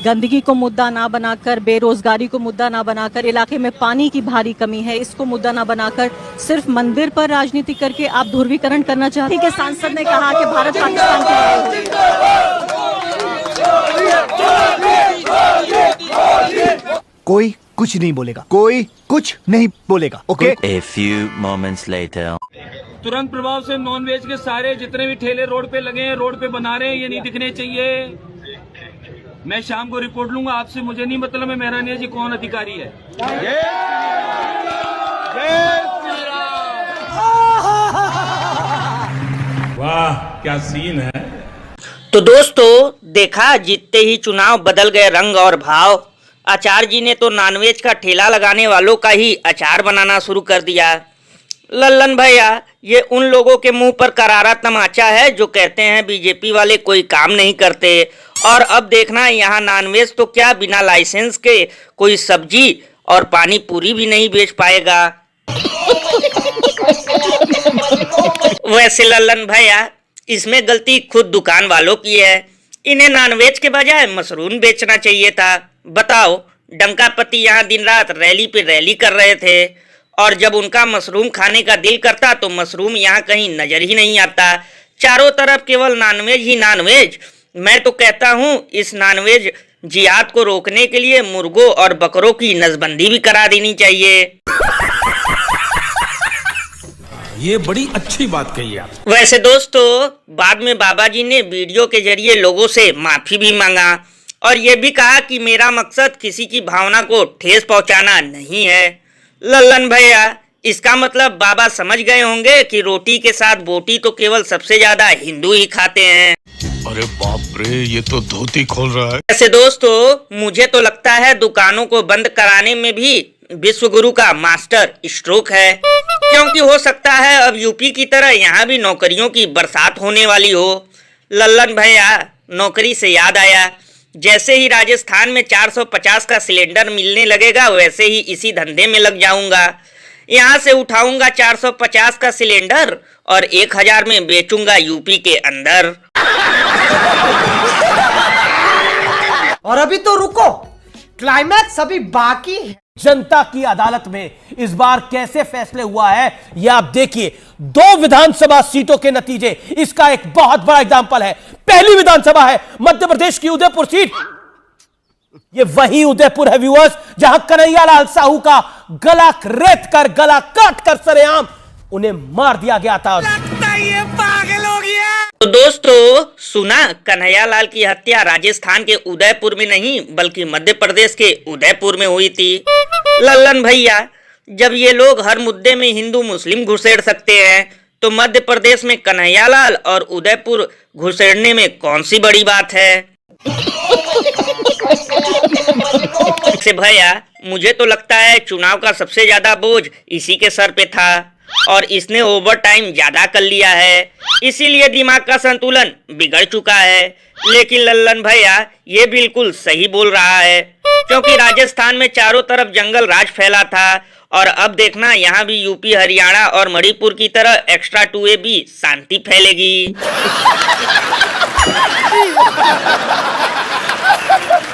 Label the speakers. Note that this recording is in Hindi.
Speaker 1: गंदगी को मुद्दा ना बनाकर, बेरोजगारी को मुद्दा ना बनाकर, इलाके में पानी की भारी कमी है इसको मुद्दा ना बनाकर, सिर्फ मंदिर पर राजनीति करके आप ध्रुवीकरण करना चाहते हैं। सांसद ने कहा कि भारत पाकिस्तान की लड़ाई हो रही है।
Speaker 2: कोई कुछ नहीं बोलेगा, कोई कुछ नहीं बोलेगा। Okay.
Speaker 3: A few moments later.
Speaker 4: तुरंत प्रभाव से नॉनवेज के सारे जितने भी ठेले रोड पे लगे हैं, रोड पे बना रहे हैं, ये नहीं दिखने चाहिए। मैं शाम को रिपोर्ट लूंगा आपसे, मुझे नहीं मतलब है मेहरानिया जी कौन अधिकारी है।
Speaker 5: वाह क्या सीन है।
Speaker 6: तो दोस्तों देखा, जीतते ही चुनाव बदल गए रंग और भाव। आचार्य जी ने तो नॉनवेज का ठेला लगाने वालों का ही अचार बनाना शुरू कर दिया। लल्लन भैया, ये उन लोगों के मुंह पर करारा तमाचा है जो कहते हैं बीजेपी वाले कोई काम नहीं करते। और अब देखना, यहाँ नॉनवेज तो क्या, बिना लाइसेंस के कोई सब्जी और पानी पूरी भी नहीं बेच पाएगा। वैसे लल्लन भैया, इसमें गलती खुद दुकान वालों की है। इन्हें नॉनवेज के बजाय मशरूम बेचना चाहिए था। बताओ, डंकापति यहाँ दिन रात रैली पे रैली कर रहे थे, और जब उनका मशरूम खाने का दिल करता तो मशरूम यहाँ कहीं नजर ही नहीं आता। चारों तरफ केवल नॉनवेज ही नॉनवेज। मैं तो कहता हूँ इस नॉनवेज जिहाद को रोकने के लिए मुर्गों और बकरों की नसबंदी भी करा देनी चाहिए।
Speaker 5: ये बड़ी अच्छी बात कही आप।
Speaker 6: वैसे दोस्तों, बाद में बाबा जी ने वीडियो के जरिए लोगों से माफी भी मांगा और ये भी कहा कि मेरा मकसद किसी की भावना को ठेस पहुंचाना नहीं है। लल्लन भैया, इसका मतलब बाबा समझ गए होंगे कि रोटी के साथ बोटी तो केवल सबसे ज्यादा हिंदू ही खाते हैं।
Speaker 7: अरे बाप रे, ये तो धोती खोल रहा है।
Speaker 6: वैसे दोस्तों, मुझे तो लगता है दुकानों को बंद कराने में भी विश्व गुरु का मास्टर स्ट्रोक है, क्योंकि हो सकता है अब यूपी की तरह यहाँ भी नौकरियों की बरसात होने वाली हो। लल्लन भैया, नौकरी से याद आया, जैसे ही राजस्थान में 450 का सिलेंडर मिलने लगेगा वैसे ही इसी धंधे में लग जाऊंगा। यहाँ से उठाऊंगा 450 का सिलेंडर और 1000 में बेचूंगा यूपी के अंदर।
Speaker 8: और अभी तो रुको, क्लाइमैक्स अभी बाकी है।
Speaker 9: जनता की अदालत में इस बार कैसे फैसले हुआ है यह आप देखिए। 2 विधानसभा सीटों के नतीजे इसका एक बहुत बड़ा एग्जांपल है। पहली विधानसभा है मध्य प्रदेश की उदयपुर सीट। ये वही उदयपुर है व्यूअर्स, जहां कन्हैयालाल साहू का गला रेत कर, गला काट कर सरेआम उन्हें मार दिया गया था।
Speaker 8: लगता है ये पागल हो गया।
Speaker 6: तो दोस्तों सुना, कन्हैयालाल की हत्या राजस्थान के उदयपुर में नहीं बल्कि मध्य प्रदेश के उदयपुर में हुई थी। लल्लन भैया, जब ये लोग हर मुद्दे में हिंदू मुस्लिम घुसेड़ सकते हैं तो मध्य प्रदेश में कन्हैयालाल और उदयपुर घुसेड़ने में कौन सी बड़ी बात है। से भैया, मुझे तो लगता है चुनाव का सबसे ज्यादा बोझ इसी के सर पे था और इसने ओवर टाइम ज्यादा कर लिया है, इसीलिए दिमाग का संतुलन बिगड़ चुका है। लेकिन लल्लन भैया ये बिल्कुल सही बोल रहा है, क्योंकि राजस्थान में चारों तरफ जंगल राज फैला था और अब देखना यहाँ भी यूपी, हरियाणा और मणिपुर की तरह एक्स्ट्रा 2A भी शांति फैलेगी।